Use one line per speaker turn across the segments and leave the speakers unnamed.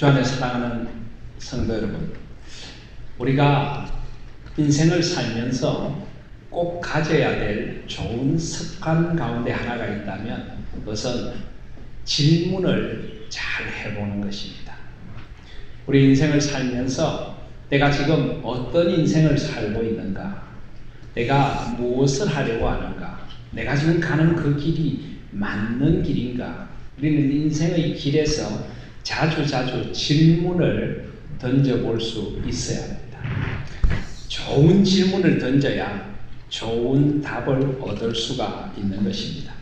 주 안에 사랑하는 성도 여러분, 우리가 인생을 살면서 꼭 가져야 될 좋은 습관 가운데 하나가 있다면 그것은 질문을 잘 해보는 것입니다. 우리 인생을 살면서 내가 지금 어떤 인생을 살고 있는가? 내가 무엇을 하려고 하는가? 내가 지금 가는 그 길이 맞는 길인가? 우리는 인생의 길에서 자주 질문을 던져볼 수 있어야 합니다. 좋은 질문을 던져야 좋은 답을 얻을 수가 있는 것입니다.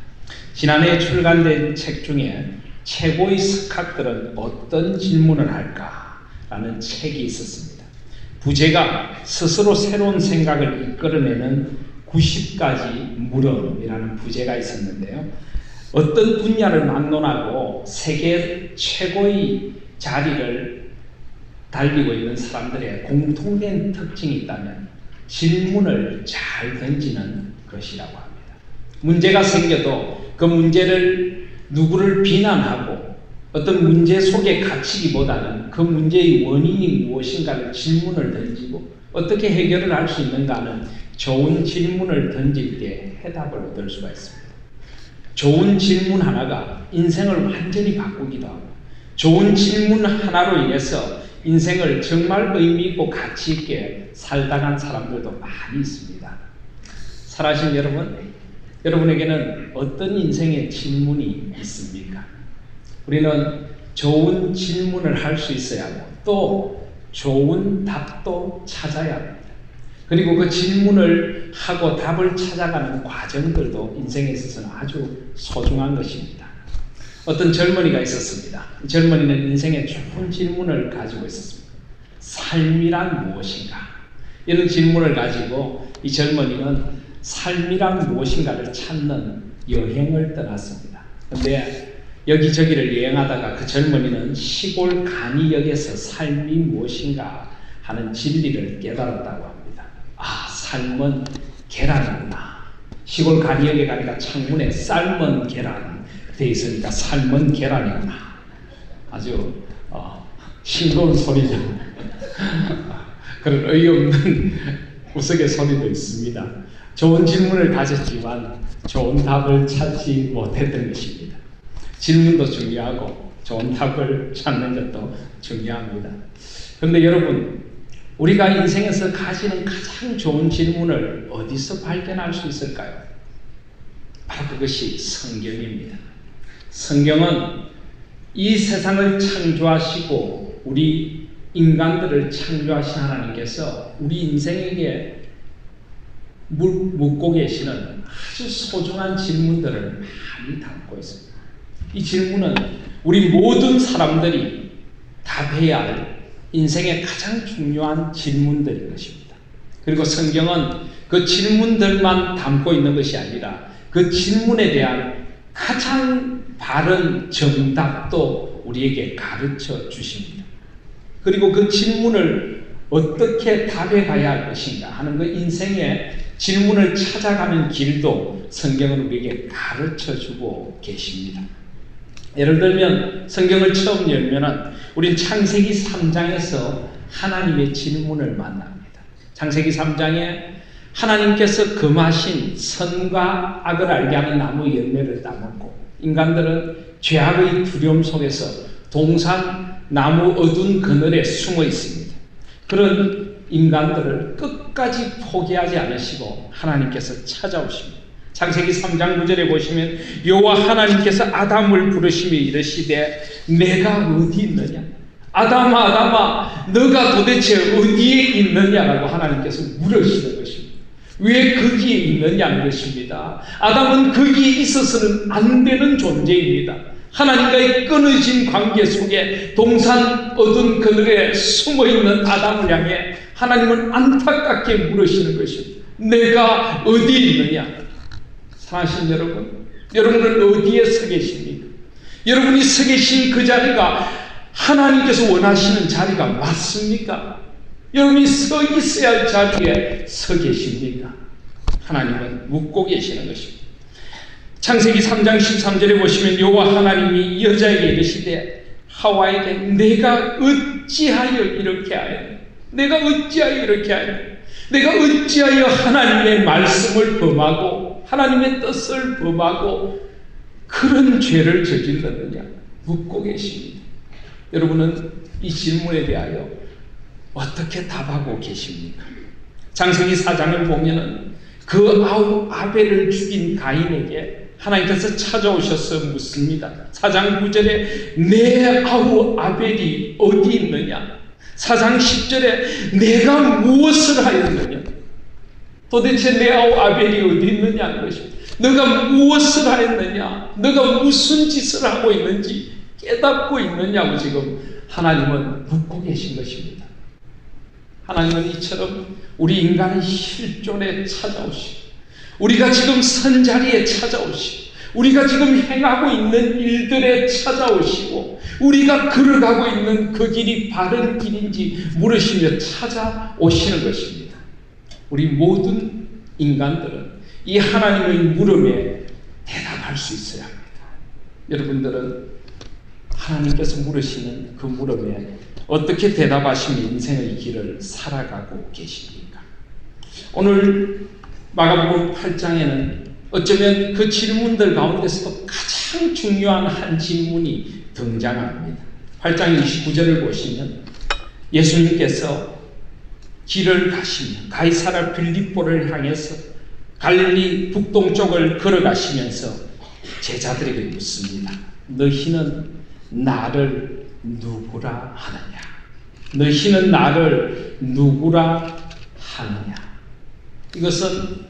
지난해 출간된 책 중에 최고의 스카들은 어떤 질문을 할까라는 책이 있었습니다. 부제가 스스로 새로운 생각을 이끌어내는 90가지 물음이라는 부제가 있었는데요. 어떤 분야를 막론하고 세계 최고의 자리를 달리고 있는 사람들의 공통된 특징이 있다면 질문을 잘 던지는 것이라고 합니다. 문제가 생겨도 그 문제를 누구를 비난하고 어떤 문제 속에 갇히기보다는 그 문제의 원인이 무엇인가를 질문을 던지고 어떻게 해결을 할 수 있는가는 좋은 질문을 던질 때 해답을 얻을 수가 있습니다. 좋은 질문 하나가 인생을 완전히 바꾸기도 하고 좋은 질문 하나로 인해서 인생을 정말 의미 있고 가치 있게 살다 간 사람들도 많이 있습니다. 살아신 여러분, 여러분에게는 어떤 인생의 질문이 있습니까? 우리는 좋은 질문을 할 수 있어야 하고 또 좋은 답도 찾아야 합니다. 그리고 그 질문을 하고 답을 찾아가는 과정들도 인생에 있어서는 아주 소중한 것입니다. 어떤 젊은이가 있었습니다. 이 젊은이는 인생에 좋은 질문을 가지고 있었습니다. 삶이란 무엇인가? 이런 질문을 가지고 이 젊은이는 삶이란 무엇인가를 찾는 여행을 떠났습니다. 그런데 여기저기를 여행하다가 그 젊은이는 시골 간이역에서 삶이 무엇인가 하는 진리를 깨달았다고 합니다. 아, 삶은 계란이구나. 시골 간이역에 가니까 창문에 삶은 계란 되어 있으니까 삶은 계란이구나. 아주 싱거운 소리죠. 그런 어이없는 우스갯소리도 있습니다. 좋은 질문을 가졌지만 좋은 답을 찾지 못했던 것입니다. 질문도 중요하고 좋은 답을 찾는 것도 중요합니다. 그런데 여러분, 우리가 인생에서 가지는 가장 좋은 질문을 어디서 발견할 수 있을까요? 바로 그것이 성경입니다. 성경은 이 세상을 창조하시고 우리 인간들을 창조하신 하나님께서 우리 인생에게 묻고 계시는 아주 소중한 질문들을 많이 담고 있습니다. 이 질문은 우리 모든 사람들이 답해야 할 인생의 가장 중요한 질문들인 것입니다. 그리고 성경은 그 질문들만 담고 있는 것이 아니라 그 질문에 대한 가장 바른 정답도 우리에게 가르쳐 주십니다. 그리고 그 질문을 어떻게 답해 가야 할 것인가 하는 그 인생의 질문을 찾아가는 길도 성경은 우리에게 가르쳐 주고 계십니다. 예를 들면 성경을 처음 열면은 우린 창세기 3장에서 하나님의 질문을 만납니다. 창세기 3장에 하나님께서 금하신 선과 악을 알게 하는 나무 열매를 따먹고 인간들은 죄악의 두려움 속에서 동산 나무 어두운 그늘에 숨어 있습니다. 그런 인간들을 끝까지 포기하지 않으시고 하나님께서 찾아오십니다. 창세기 3장 9절에 보시면 여호와 하나님께서 아담을 부르시며 이르시되 내가 어디 있느냐? 아담아 아담아 너가 도대체 어디에 있느냐라고 하나님께서 물으시는 것입니다. 왜 거기에 있느냐는 것입니다. 아담은 거기에 있어서는 안 되는 존재입니다. 하나님과의 끊어진 관계 속에 동산 어두운 그늘에 숨어있는 아담을 향해 하나님은 안타깝게 물으시는 것입니다. 내가 어디에 있느냐? 사랑하시는 여러분, 여러분은 어디에 서 계십니까? 여러분이 서 계신 그 자리가 하나님께서 원하시는 자리가 맞습니까? 여러분이 서 있어야 할 자리에 서 계십니까? 하나님은 묻고 계시는 것입니다. 창세기 3장 13절에 보시면 여호와 하나님이 여자에게 이르시되 하와에게 내가 어찌하여 이렇게 하였느냐? 내가 어찌하여 이렇게 하였느냐? 내가 어찌하여 하나님의 말씀을 범하고 하나님의 뜻을 범하고 그런 죄를 저질렀느냐? 묻고 계십니다. 여러분은 이 질문에 대하여 어떻게 답하고 계십니까? 창세기 4장을 보면은 그 아우 아벨을 죽인 가인에게 하나님께서 찾아오셔서 묻습니다. 4장 9절에 내 아우 아벨이 어디 있느냐? 4장 10절에 내가 무엇을 하였느냐? 도대체 내 아우 아벨이 어디 있느냐 하는 것입니다. 너가 무엇을 하였느냐? 너가 무슨 짓을 하고 있는지 깨닫고 있느냐고 지금 하나님은 묻고 계신 것입니다. 하나님은 이처럼 우리 인간의 실존에 찾아오시고 우리가 지금 선 자리에 찾아오시고 우리가 지금 행하고 있는 일들에 찾아오시고 우리가 걸어가고 있는 그 길이 바른 길인지 물으시며 찾아오시는 것입니다. 우리 모든 인간들은 이 하나님의 물음에 대답할 수 있어야 합니다. 여러분들은 하나님께서 물으시는 그 물음에 어떻게 대답하시며 인생의 길을 살아가고 계십니까? 오늘 마가복음 8장에는 어쩌면 그 질문들 가운데서도 가장 중요한 한 질문이 등장합니다. 8장 29절을 보시면 예수님께서 길을 가시며 가이사랴 빌립보를 향해서 갈릴리 북동쪽을 걸어가시면서 제자들에게 묻습니다. 너희는 나를 누구라 하느냐? 너희는 나를 누구라 하느냐? 이것은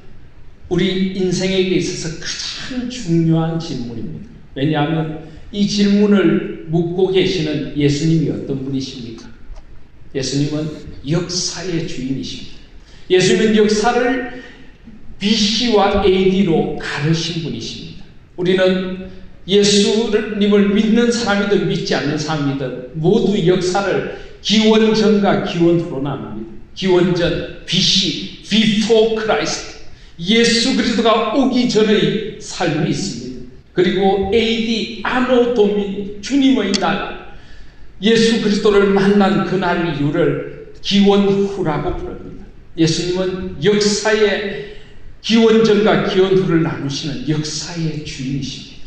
우리 인생에게 있어서 가장 중요한 질문입니다. 왜냐하면 이 질문을 묻고 계시는 예수님이 어떤 분이십니까? 예수님은 역사의 주인이십니다. 예수님은 역사를 BC와 AD로 가르신 분이십니다. 우리는 예수님을 믿는 사람이든 믿지 않는 사람이든 모두 역사를 기원전과 기원후로 나눕니다. 기원전 BC, before Christ, 예수 그리스도가 오기 전의 삶이 있습니다. 그리고 AD, 아노 도미니, 주님의 날, 예수 그리스도를 만난 그날 이후를 기원후라고 부릅니다. 예수님은 역사의 기원전과 기원후를 나누시는 역사의 주인이십니다.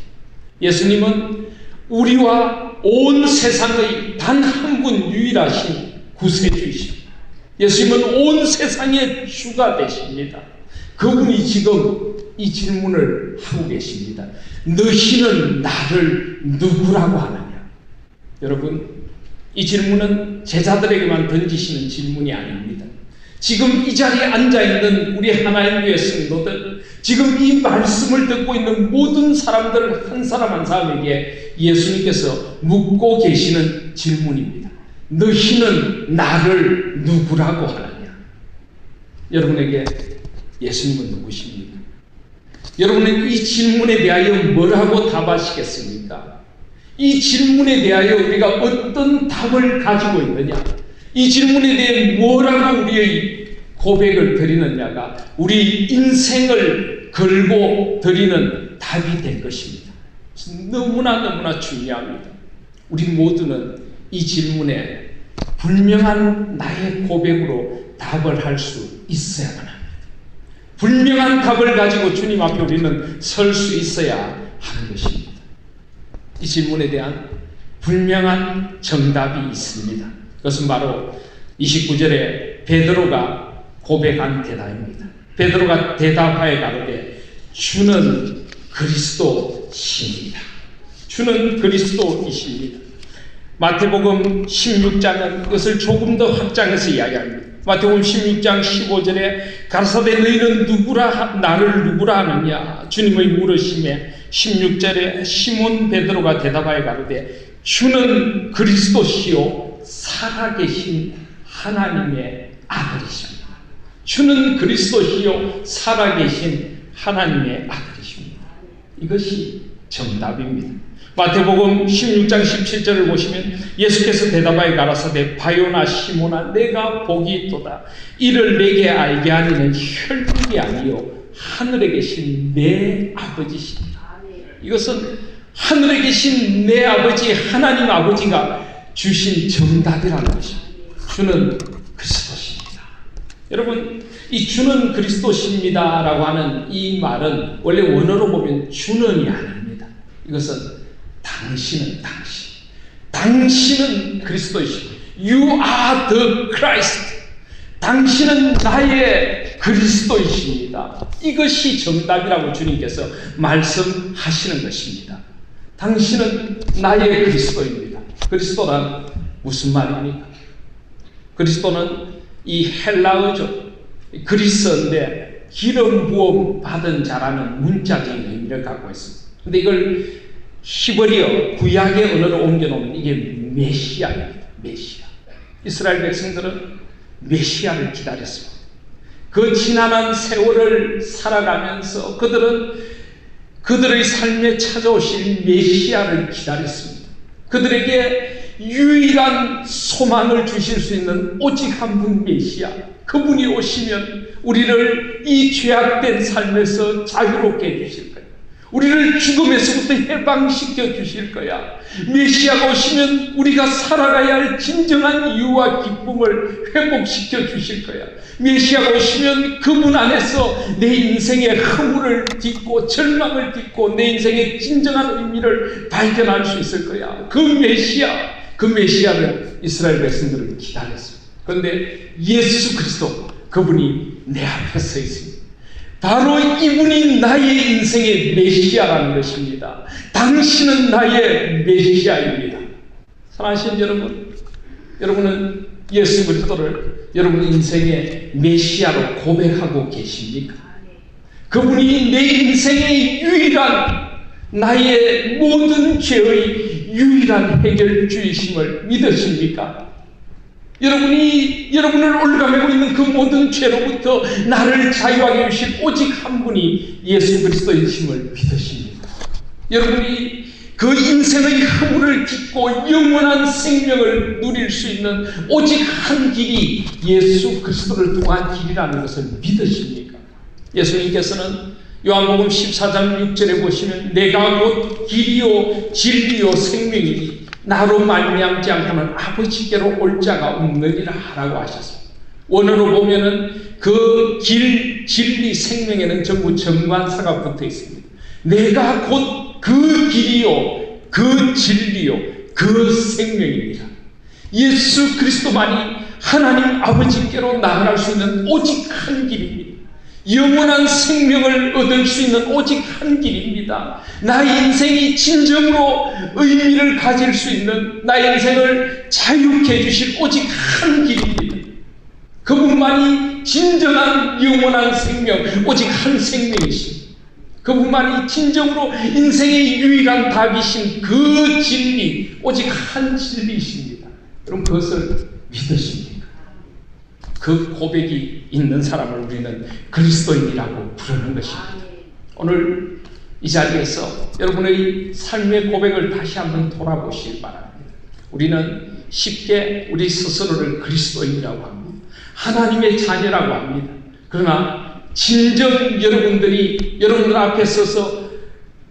예수님은 우리와 온 세상의 단 한 분 유일하신 구세주이십니다. 예수님은 온 세상의 주가 되십니다. 그분이 지금 이 질문을 하고 계십니다. 너희는 나를 누구라고 하느냐? 여러분, 이 질문은 제자들에게만 던지시는 질문이 아닙니다. 지금 이 자리에 앉아있는 우리 하나님 교회 성도들, 지금 이 말씀을 듣고 있는 모든 사람들 한 사람 한 사람에게 예수님께서 묻고 계시는 질문입니다. 너희는 나를 누구라고 하느냐? 여러분에게 예수님은 누구십니까? 여러분은 이 질문에 대하여 뭐라고 답하시겠습니까? 이 질문에 대하여 우리가 어떤 답을 가지고 있느냐? 이 질문에 대해 뭐라고 우리의 고백을 드리느냐가 우리 인생을 걸고 드리는 답이 될 것입니다. 너무나 중요합니다. 우리 모두는 이 질문에 분명한 나의 고백으로 답을 할 수 있어야만 합니다. 분명한 답을 가지고 주님 앞에 우리는 설 수 있어야 하는 것입니다. 이 질문에 대한 분명한 정답이 있습니다. 그것은 바로 29절에 베드로가 고백한 대답입니다. 베드로가 대답하여 가로되 주는 그리스도이십니다. 주는 그리스도이십니다. 마태복음 16장은 이것을 조금 더 확장해서 이야기합니다. 마태복음 16장 15절에 가라사대 너희는 나를 누구라 하느냐? 주님의 물으심에 16절에 시몬 베드로가 대답하여 가로되 주는 그리스도시요 살아계신 하나님의 아들이십니다. 주는 그리스도시요 살아계신 하나님의 아들이십니다. 이것이 정답입니다. 마태복음 16장 17절을 보시면 예수께서 대답하여 가라사대 바요나 시몬아 내가 복이 있도다. 이를 내게 알게 하리는 혈육이 아니요 하늘에 계신 내 아버지시니라. 이것은 하늘에 계신 내 아버지 하나님 아버지가 주신 정답이라는 것입니다. 주는 그리스도십니다. 여러분, 이 주는 그리스도십니다 라고 하는 이 말은 원래 원어로 보면 주는이 아닙니다. 이것은 당신은 당신은 그리스도이십니다. You are the Christ. 당신은 나의 그리스도이십니다. 이것이 정답이라고 주님께서 말씀하시는 것입니다. 당신은 나의 그리스도입니다. 그리스도란 무슨 말입니까? 그리스도는 이 헬라어죠. 그리스어인데 기름 부음 받은 자라는 문자적인 의미를 갖고 있습니다. 근데 이걸 히브리어 구약의 언어로 옮겨놓으면 이게 메시아입니다. 메시아. 이스라엘 백성들은 메시아를 기다렸습니다. 그 지난한 세월을 살아가면서 그들은 그들의 삶에 찾아오실 메시아를 기다렸습니다. 그들에게 유일한 소망을 주실 수 있는 오직 한 분 메시아. 그분이 오시면 우리를 이 죄악된 삶에서 자유롭게 해주실 거예요. 우리를 죽음에서부터 해방시켜 주실 거야. 메시아가 오시면 우리가 살아가야 할 진정한 이유와 기쁨을 회복시켜 주실 거야. 메시아가 오시면 그분 안에서 내 인생의 허물을 딛고 절망을 딛고 내 인생의 진정한 의미를 발견할 수 있을 거야. 그 메시아를 이스라엘 백성들은 기다렸습니다. 그런데 예수 그리스도, 그분이 내 앞에 서 있습니다. 바로 이분이 나의 인생의 메시아라는 것입니다. 당신은 나의 메시아입니다. 사랑하시는 여러분, 여러분은 예수 그리스도를 여러분 인생의 메시아로 고백하고 계십니까? 그분이 내 인생의 유일한, 나의 모든 죄의 유일한 해결주이심을 믿으십니까? 여러분을 올가매고 있는 그 모든 죄로부터 나를 자유하게 해주실 오직 한 분이 예수 그리스도이심을 믿으십니까? 여러분이 그 인생의 허물을 딛고 영원한 생명을 누릴 수 있는 오직 한 길이 예수 그리스도를 통한 길이라는 것을 믿으십니까? 예수님께서는 요한복음 14장 6절에 보시면 내가 곧 길이요 진리요 생명이니 나로 말미암지 않고는 아버지께로 올 자가 없느니라 라고 하셨습니다. 원어로 보면은 그 길, 진리, 생명에는 전부 정관사가 붙어 있습니다. 내가 곧 그 길이요, 그 진리요, 그 생명입니다. 예수 그리스도만이 하나님 아버지께로 나아갈 수 있는 오직 한 길입니다. 영원한 생명을 얻을 수 있는 오직 한 길입니다. 나의 인생이 진정으로 의미를 가질 수 있는, 나의 인생을 자유케 해주실 오직 한 길입니다. 그분만이 진정한 영원한 생명, 오직 한 생명이십니다. 그분만이 진정으로 인생의 유일한 답이신 그 진리, 오직 한 진리이십니다. 여러분 그것을 믿으십니까? 그 고백이 있는 사람을 우리는 그리스도인이라고 부르는 것입니다. 오늘 이 자리에서 여러분의 삶의 고백을 다시 한번 돌아보시기 바랍니다. 우리는 쉽게 우리 스스로를 그리스도인이라고 합니다. 하나님의 자녀라고 합니다. 그러나 진정 여러분들 앞에 서서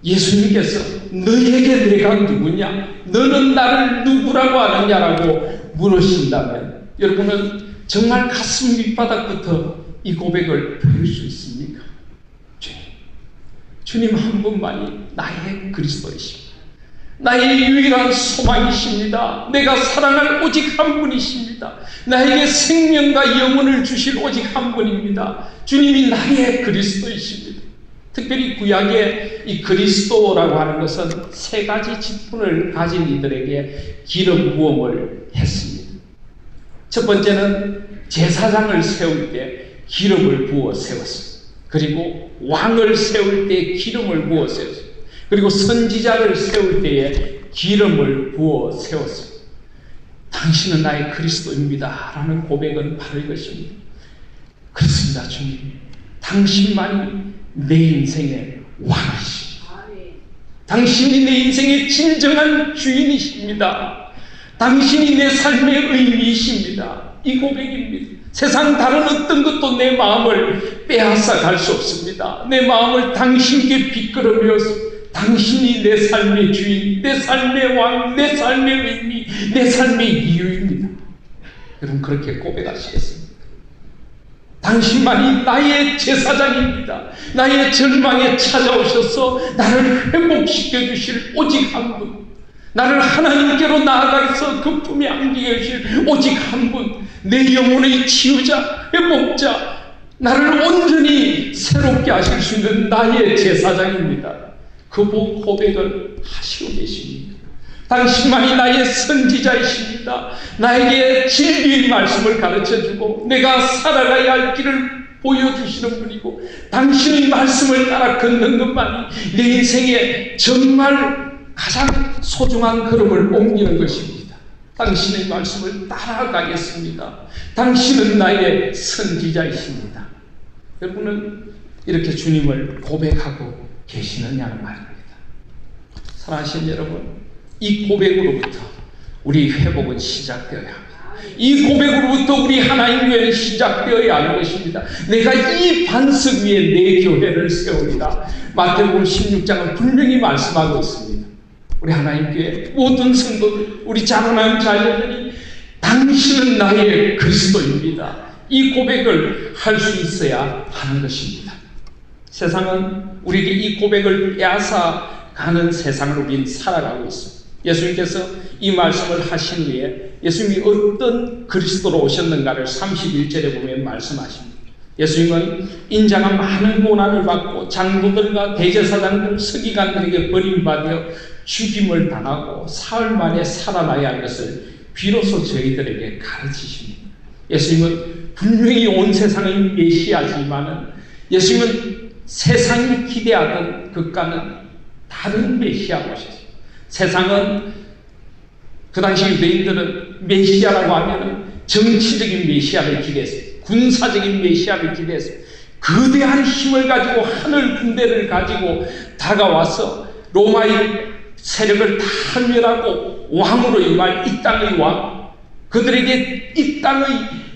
예수님께서 너에게 내가 누구냐? 너는 나를 누구라고 아느냐라고 물으신다면 여러분은 정말 가슴 밑바닥부터 이 고백을 드릴 수 있습니까? 주님 한 분만이 나의 그리스도이십니다. 나의 유일한 소망이십니다. 내가 사랑할 오직 한 분이십니다. 나에게 생명과 영혼을 주실 오직 한 분입니다. 주님이 나의 그리스도이십니다. 특별히 구약의 이 그리스도라고 하는 것은 세 가지 직분을 가진 이들에게 기름 부음을 했습니다. 첫 번째는 제사장을 세울 때 기름을 부어 세웠습니다. 그리고 왕을 세울 때 기름을 부어 세웠습니다. 그리고 선지자를 세울 때에 기름을 부어 세웠습니다. 당신은 나의 그리스도입니다 라는 고백은 바로 이것입니다. 그렇습니다. 주님, 당신만이 내 인생의 왕이십니다. 당신이 내 인생의 진정한 주인이십니다. 당신이 내 삶의 의미이십니다. 이 고백입니다. 세상 다른 어떤 것도 내 마음을 빼앗아 갈 수 없습니다. 내 마음을 당신께 비끄러며 당신이 내 삶의 주인, 내 삶의 왕, 내 삶의 의미, 내 삶의 이유입니다. 여러분 그렇게 고백하시겠습니까? 당신만이 나의 제사장입니다. 나의 절망에 찾아오셔서 나를 회복시켜 주실 오직 한 분, 나를 하나님께로 나아가서 그 품에 안기게 해주실 오직 한 분, 내 영혼의 치유자, 회복자, 나를 온전히 새롭게 하실 수 있는 나의 제사장입니다. 그 고백을 하시고 계십니다. 당신만이 나의 선지자이십니다. 나에게 진리의 말씀을 가르쳐주고 내가 살아가야 할 길을 보여주시는 분이고, 당신의 말씀을 따라 걷는 것만이 내 인생에 정말 가장 소중한 걸음을 옮기는 것입니다. 당신의 말씀을 따라가겠습니다. 당신은 나의 선지자이십니다. 여러분은 이렇게 주님을 고백하고 계시느냐는 말입니다. 사랑하시는 여러분, 이 고백으로부터 우리 회복은 시작되어야 합니다. 이 고백으로부터 우리 하나님 교회는 시작되어야 하는 것입니다. 내가 이 반석 위에 내 교회를 세우리라. 마태복음 16장은 분명히 말씀하고 있습니다. 우리 하나님 교회 모든 성도들, 우리 자라나는 자녀들이 당신은 나의 그리스도입니다. 이 고백을 할 수 있어야 하는 것입니다. 세상은 우리에게 이 고백을 빼앗아가는 세상으로 우리는 살아가고 있습니다. 예수님께서 이 말씀을 하신 후에 예수님이 어떤 그리스도로 오셨는가를 31절에 보면 말씀하십니다. 예수님은 인자가 많은 고난을 받고 장로들과 대제사장들, 서기관들에게 버림받아 죽임을 당하고 사흘 만에 살아나야 할 것을 비로소 저희들에게 가르치십니다. 예수님은 분명히 온 세상의 메시아지만은 예수님은 세상이 기대하던 것과는 다른 메시아가 오셨어요. 세상은 그 당시 유대인들은 메시아라고 하면 정치적인 메시아를 기대했어요. 군사적인 메시아를 기대했어요. 거대한 힘을 가지고 하늘 군대를 가지고 다가와서 로마의 세력을 다 멸하고 왕으로 임할 이 땅의 왕, 그들에게 이 땅의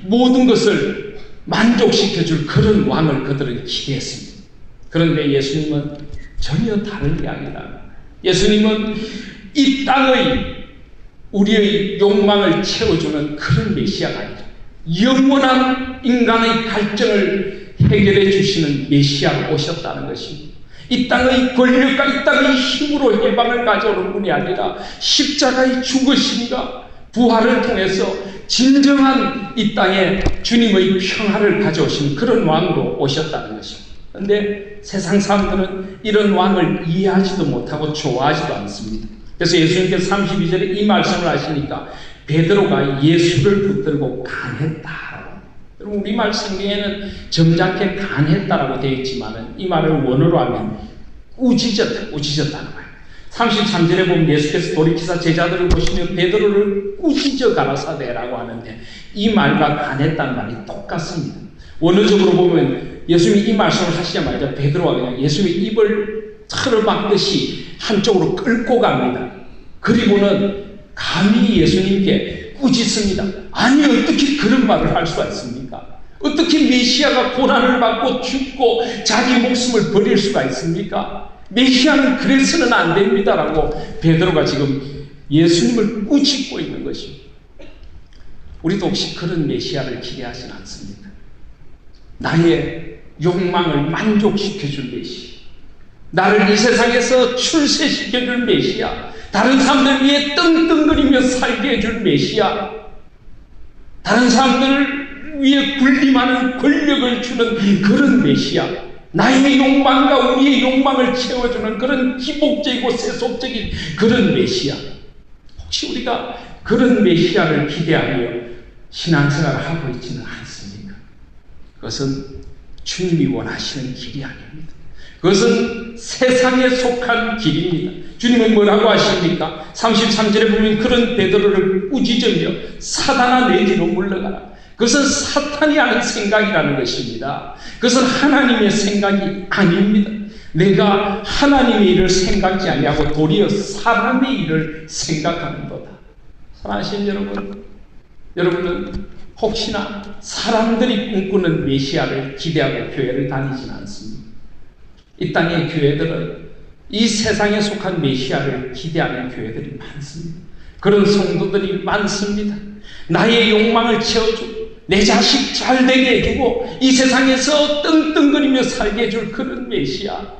모든 것을 만족시켜줄 그런 왕을 그들은 기대했습니다. 그런데 예수님은 전혀 다른 이야기다. 예수님은 이 땅의 우리의 욕망을 채워주는 그런 메시아가 아니라 영원한 인간의 갈증을 해결해 주시는 메시아로 오셨다는 것입니다. 이 땅의 권력과 이 땅의 힘으로 해방을 가져오는 분이 아니라 십자가의 죽으심과 부활을 통해서 진정한 이 땅에 주님의 평화를 가져오신 그런 왕으로 오셨다는 것입니다. 그런데 세상 사람들은 이런 왕을 이해하지도 못하고 좋아하지도 않습니다. 그래서 예수님께서 32절에 이 말씀을 하시니까 베드로가 예수를 붙들고 간했다. 여러분, 우리말 성경에는 점잖게 간했다라고 되어 있지만 이 말을 원어로 하면 우짖었다는 거예요. 33절에 보면 예수께서 돌이키사 제자들을 보시며 베드로를 꾸짖어 가라사대라고 하는데 이 말과 간했다는 말이 똑같습니다. 원어적으로 보면 예수님이 이 말씀을 하시자마자 베드로가 그냥 예수님의 입을 틀어막듯이 한쪽으로 끌고 갑니다. 그리고는 감히 예수님께 꾸짖습니다. 아니, 어떻게 그런 말을 할 수가 있습니까? 어떻게 메시아가 고난을 받고 죽고 자기 목숨을 버릴 수가 있습니까? 메시아는 그래서는 안 됩니다라고 베드로가 지금 예수님을 꾸짖고 있는 것입니다. 우리도 혹시 그런 메시아를 기대하진 않습니까? 나의 욕망을 만족시켜줄 메시아, 나를 이 세상에서 출세시켜줄 메시아, 다른 사람들 위해 떵떵거리며 살게 해줄 메시아, 다른 사람들을 위해 군림하는 권력을 주는 그런 메시아, 나의 욕망과 우리의 욕망을 채워주는 그런 기복적이고 세속적인 그런 메시아. 혹시 우리가 그런 메시아를 기대하며 신앙생활을 하고 있지는 않습니까? 그것은 주님이 원하시는 길이 아닙니다. 그것은 세상에 속한 길입니다. 주님은 뭐라고 하십니까? 33절에 보면 그런 베드로를 꾸짖으며 사단아 내 뒤로 물러가라. 그것은 사탄이 하는 생각이라는 것입니다. 그것은 하나님의 생각이 아닙니다. 내가 하나님의 일을 생각지 아니하고 도리어 사람의 일을 생각하는도다. 사랑하시는 여러분, 여러분은 혹시나 사람들이 꿈꾸는 메시아를 기대하고 교회를 다니지는 않습니다. 이 땅의 교회들은 이 세상에 속한 메시아를 기대하는 교회들이 많습니다. 그런 성도들이 많습니다. 나의 욕망을 채워주고 내 자식 잘 되게 해주고 이 세상에서 떵떵거리며 살게 해줄 그런 메시아.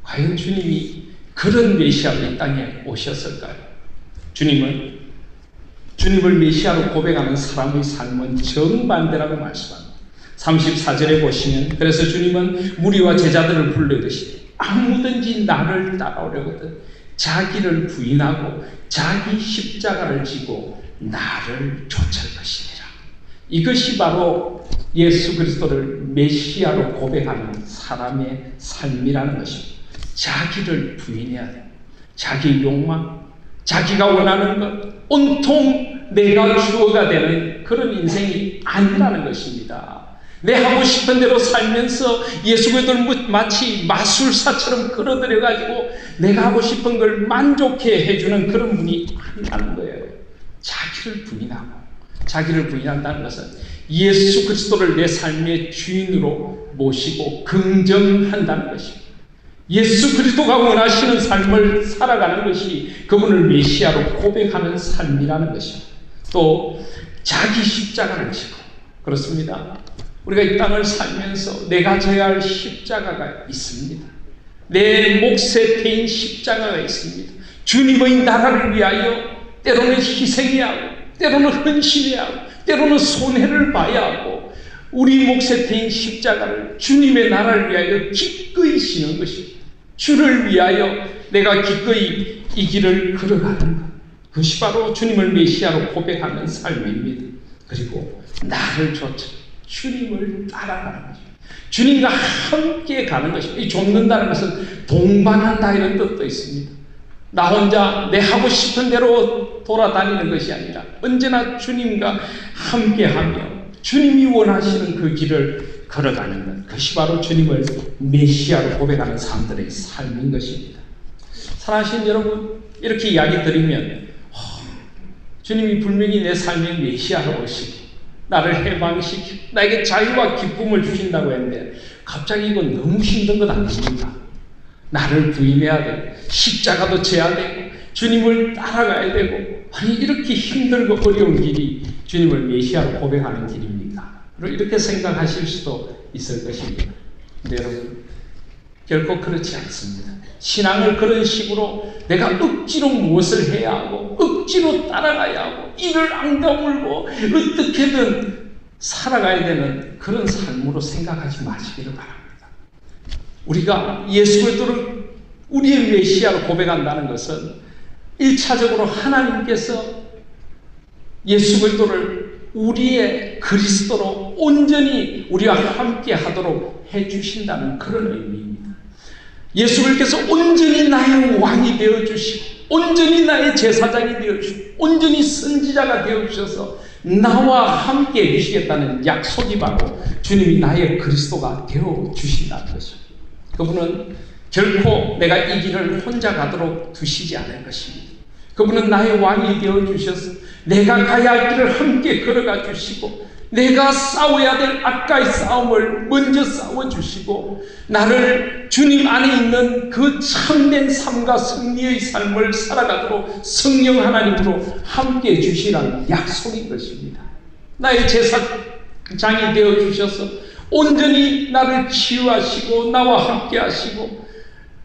과연 주님이 그런 메시아로 이 땅에 오셨을까요? 주님을 메시아로 고백하는 사람의 삶은 정반대라고 말씀합니다. 34절에 보시면 그래서 주님은 무리와 제자들을 불러 이르시되 아무든지 나를 따라오려거든 자기를 부인하고 자기 십자가를 지고 나를 좇을 것이니라. 이것이 바로 예수 그리스도를 메시아로 고백하는 사람의 삶이라는 것입니다. 자기를 부인해야 돼요. 자기 욕망, 자기가 원하는 것 온통 내가 주어가 되는 그런 인생이 아니라는 것입니다. 내 하고 싶은 대로 살면서 예수 그리스도를 마치 마술사처럼 끌어들여가지고 내가 하고 싶은 걸 만족해 해주는 그런 분이 아니라는 거예요. 자기를 부인한다는 것은 예수 그리스도를 내 삶의 주인으로 모시고 긍정한다는 것입니다. 예수 그리스도가 원하시는 삶을 살아가는 것이 그분을 메시아로 고백하는 삶이라는 것입니다. 또 자기 십자가를 지고 그렇습니다. 우리가 이 땅을 살면서 내가 져야 할 십자가가 있습니다. 내 몫에 태인 십자가가 있습니다. 주님의 나라를 위하여 때로는 희생해야 하고 때로는 헌신해야 하고 때로는 손해를 봐야 하고 우리 몫에 태인 십자가를 주님의 나라를 위하여 기꺼이 지는 것입니다. 주를 위하여 내가 기꺼이 이 길을 걸어가는 것, 그것이 바로 주님을 메시아로 고백하는 삶입니다. 그리고 나를 좇아 주님을 따라가는 것입니다. 주님과 함께 가는 것입니다. 이 좇는다는 것은 동반한다 이런 뜻도 있습니다. 나 혼자 내 하고 싶은 대로 돌아다니는 것이 아니라 언제나 주님과 함께하며 주님이 원하시는 그 길을 걸어가는 것, 그것이 바로 주님을 메시아로 고백하는 사람들의 삶인 것입니다. 사랑하신 여러분, 이렇게 이야기 드리면 주님이 분명히 내 삶의 메시아로 오시고 나를 해방시키고 나에게 자유와 기쁨을 주신다고 했는데 갑자기 이건 너무 힘든 것 아닙니까? 나를 부인해야 되고 십자가도 져야 되고 주님을 따라가야 되고 아니 이렇게 힘들고 어려운 길이 주님을 메시아로 고백하는 길입니까? 이렇게 생각하실 수도 있을 것입니다. 근데 여러분 결코 그렇지 않습니다. 신앙을 그런 식으로 내가 억지로 무엇을 해야 하고 억지로 따라가야 하고 이를 안 다물고 어떻게든 살아가야 되는 그런 삶으로 생각하지 마시기를 바랍니다. 우리가 예수 그리스도를 우리의 메시아로 고백한다는 것은 1차적으로 하나님께서 예수 그리스도를 우리의 그리스도로 온전히 우리와 함께 하도록 해주신다는 그런 의미입니다. 예수 그리스도께서 온전히 나의 왕이 되어주시고 온전히 나의 제사장이 되어주시고 온전히 선지자가 되어주셔서 나와 함께 해주시겠다는 약속이 바로 주님이 나의 그리스도가 되어주신다는 것입니다. 그분은 결코 내가 이 길을 혼자 가도록 두시지 않을 것입니다. 그분은 나의 왕이 되어주셔서 내가 가야 할 길을 함께 걸어가 주시고 내가 싸워야 될 악가의 싸움을 먼저 싸워주시고 나를 주님 안에 있는 그 참된 삶과 승리의 삶을 살아가도록 성령 하나님으로 함께 해주시라는 약속인 것입니다. 나의 제사장이 되어주셔서 온전히 나를 치유하시고 나와 함께 하시고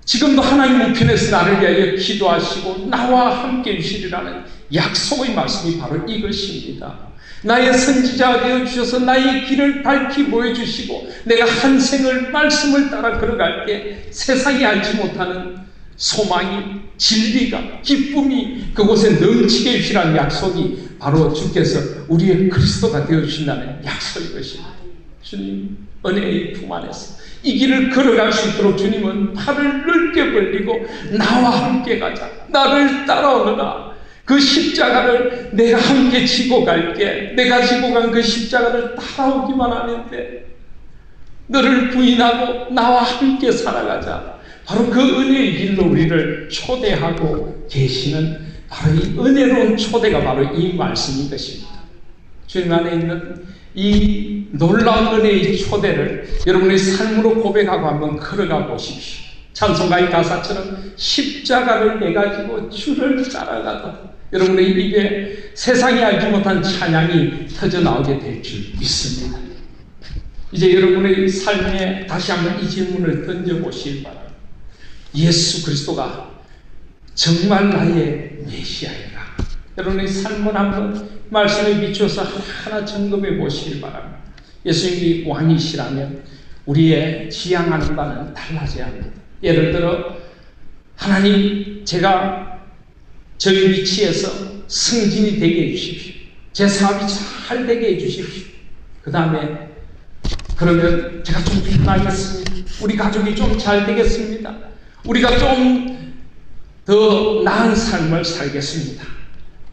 지금도 하나님 우편에서 나를 위하여 기도하시고 나와 함께 해주시리라는 약속의 말씀이 바로 이것입니다. 나의 선지자가 되어주셔서 나의 길을 밝히 보여주시고 내가 한 생을 말씀을 따라 걸어갈 때 세상이 알지 못하는 소망이 진리가 기쁨이 그곳에 넘치게 해주시라는 약속이 바로 주께서 우리의 그리스도가 되어주신다는 약속인 것입니다. 주님 은혜의 품 안에서 이 길을 걸어갈 수 있도록 주님은 팔을 넓게 벌리고 나와 함께 가자 나를 따라오너라 그 십자가를 내가 함께 지고 갈게 내가 지고 간 그 십자가를 따라오기만 하면 돼 너를 부인하고 나와 함께 살아가자 바로 그 은혜의 길로 우리를 초대하고 계시는 바로 이 은혜로운 초대가 바로 이 말씀인 것입니다. 주님 안에 있는 이 놀라운 은혜의 초대를 여러분의 삶으로 고백하고 한번 걸어가 보십시오. 찬송가의 가사처럼 십자가를 내가지고 주를 따라가다 여러분의 입에 세상이 알지 못한 찬양이 터져 나오게 될 줄 믿습니다. 이제 여러분의 삶에 다시 한번 이 질문을 던져보시기 바랍니다. 예수 그리스도가 정말 나의 메시아인가? 여러분의 삶을 한번 말씀에 비추어서 하나하나 점검해 보시기 바랍니다. 예수님이 왕이시라면 우리의 지향하는 바는 달라져야 합니다. 예를 들어 하나님, 제가 저희 위치에서 승진이 되게 해주십시오. 제 사업이 잘 되게 해주십시오. 그 다음에 그러면 제가 좀 편하겠습니다. 우리 가족이 좀 잘 되겠습니다. 우리가 좀 더 나은 삶을 살겠습니다.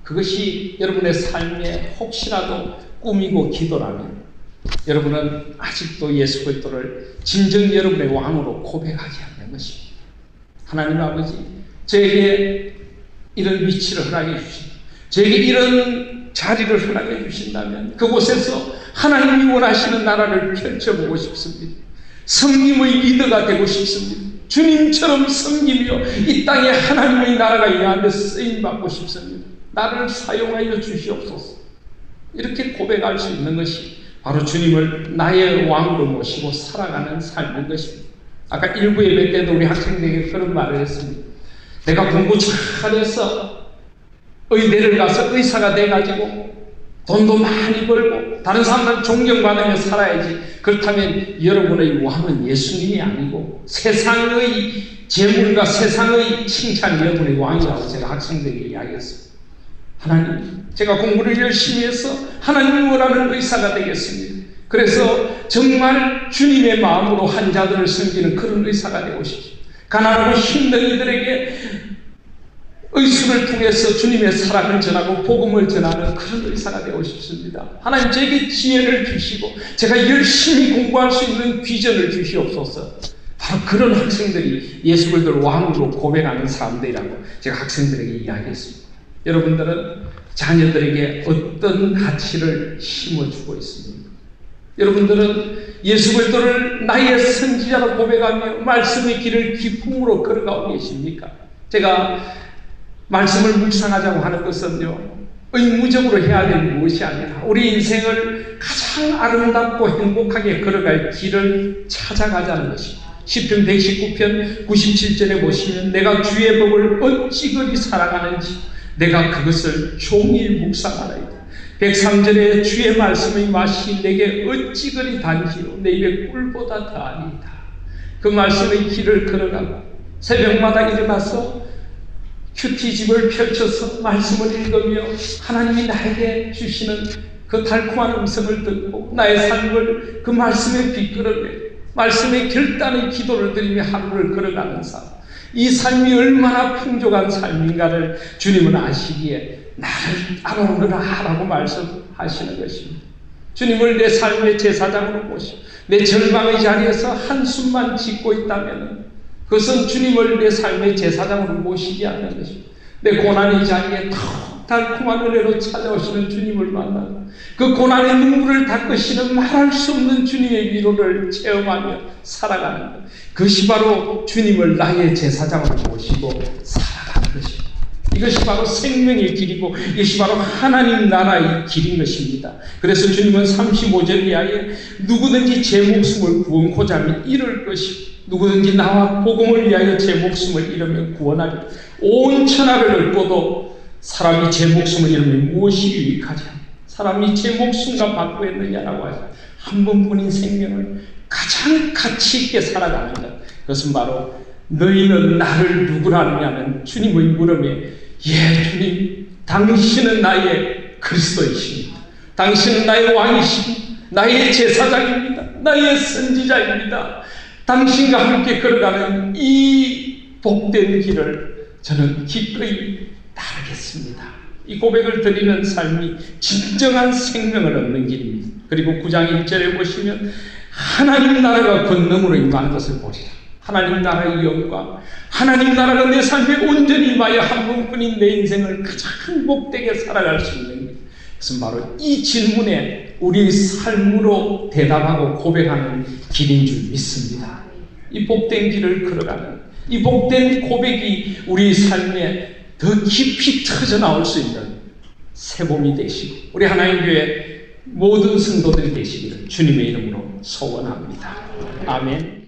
그것이 여러분의 삶에 혹시라도 꿈이고 기도라면 여러분은 아직도 예수 그리스도를 진정 여러분의 왕으로 고백하지 않는 것입니다. 하나님 아버지, 저에게 이런 위치를 허락해 주신다. 저에게 이런 자리를 허락해 주신다면 그곳에서 하나님이 원하시는 나라를 펼쳐보고 싶습니다. 성님의 리더가 되고 싶습니다. 주님처럼 섬기며 이 땅에 하나님의 나라가 이 안에 쓰임받고 싶습니다. 나를 사용하여 주시옵소서. 이렇게 고백할 수 있는 것이 바로 주님을 나의 왕으로 모시고 살아가는 삶인 것입니다. 아까 일부 예배 때도 우리 학생들에게 그런 말을 했습니다. 내가 공부 잘해서 의대를 가서 의사가 돼가지고 돈도 많이 벌고 다른 사람들 존경받으며 살아야지. 그렇다면 여러분의 왕은 예수님이 아니고 세상의 재물과 세상의 칭찬이 여러분의 왕이라고 제가 학생들에게 이야기했습니다. 하나님, 제가 공부를 열심히 해서 하나님이 원하는 의사가 되겠습니다. 그래서 정말 주님의 마음으로 환자들을 섬기는 그런 의사가 되고 싶습니다. 가난하고 힘든 이들에게 의술을 통해서 주님의 사랑을 전하고 복음을 전하는 그런 의사가 되고 싶습니다. 하나님, 저에게 지혜를 주시고 제가 열심히 공부할 수 있는 비전을 주시옵소서. 바로 그런 학생들이 예수 그리스도를 왕으로 고백하는 사람들이라고 제가 학생들에게 이야기했습니다. 여러분들은 자녀들에게 어떤 가치를 심어주고 있습니까? 여러분들은 예수 그리스도를 나의 선지자로 고백하며 말씀의 길을 기쁨으로 걸어가고 계십니까? 제가 말씀을 묵상하자고 하는 것은요, 의무적으로 해야 될 무엇이 아니라 우리 인생을 가장 아름답고 행복하게 걸어갈 길을 찾아가자는 것입니다. 시편 119편 97절에 보시면 내가 주의 법을 어찌 그리 사랑하는지 내가 그것을 종일 묵상하나이다. 103절에 주의 말씀의 맛이 내게 어찌 그리 단지요 내 입에 꿀보다 더하니이다. 그 말씀의 길을 걸어가고 새벽마다 일어나서 큐티집을 펼쳐서 말씀을 읽으며 하나님이 나에게 주시는 그 달콤한 음성을 듣고 나의 삶을 그 말씀에 비끄러내 말씀의 결단의 기도를 드리며 하루를 걸어가는 삶, 이 삶이 얼마나 풍족한 삶인가를 주님은 아시기에 나를 따라오너라 라고 말씀하시는 것입니다. 주님을 내 삶의 제사장으로 모시고 내 절망의 자리에서 한숨만 짓고 있다면 그것은 주님을 내 삶의 제사장으로 모시지 않는 것입니다. 내 고난의 자리에 더 달콤한 은혜로 찾아오시는 주님을 만나고 그 고난의 눈물을 닦으시는 말할 수 없는 주님의 위로를 체험하며 살아가는 것, 그것이 바로 주님을 나의 제사장으로 모시고 살아가는 것입니다. 이것이 바로 생명의 길이고 이것이 바로 하나님 나라의 길인 것입니다. 그래서 주님은 35절 이하에 누구든지 제 목숨을 구원코자 하면 잃을 것이고 누구든지 나와 복음을 위하여 제 목숨을 잃으면 구원하리라. 온 천하를 얻고도 사람이 제 목숨을 잃으면 무엇이 유익하지? 사람이 제 목숨과 바꾸었느냐라고 하죠. 한 번뿐인 생명을 가장 가치 있게 살아가는 것, 그것은 바로 너희는 나를 누구라 하느냐는 주님의 물음에 예 주님, 당신은 나의 그리스도이십니다. 당신은 나의 왕이십니다. 나의 제사장입니다. 나의 선지자입니다. 당신과 함께 걸어가는 이 복된 길을 저는 기꺼이 따르겠습니다. 이 고백을 드리는 삶이 진정한 생명을 얻는 길입니다. 그리고 9장 1절에 보시면 하나님 나라가 권능으로 임하는 것을 보리라. 하나님 나라의 영광, 하나님 나라가 내 삶에 온전히 임하여 한 번뿐인 내 인생을 가장 복되게 살아갈 수 있는 것, 그것은 바로 이 질문에 우리의 삶으로 대답하고 고백하는 길인 줄 믿습니다. 이 복된 길을 걸어가는 이 복된 고백이 우리 삶에 더 깊이 터져 나올 수 있는 새봄이 되시고 우리 하나님 교회 모든 성도들이 되시기를 주님의 이름으로 소원합니다. 아멘.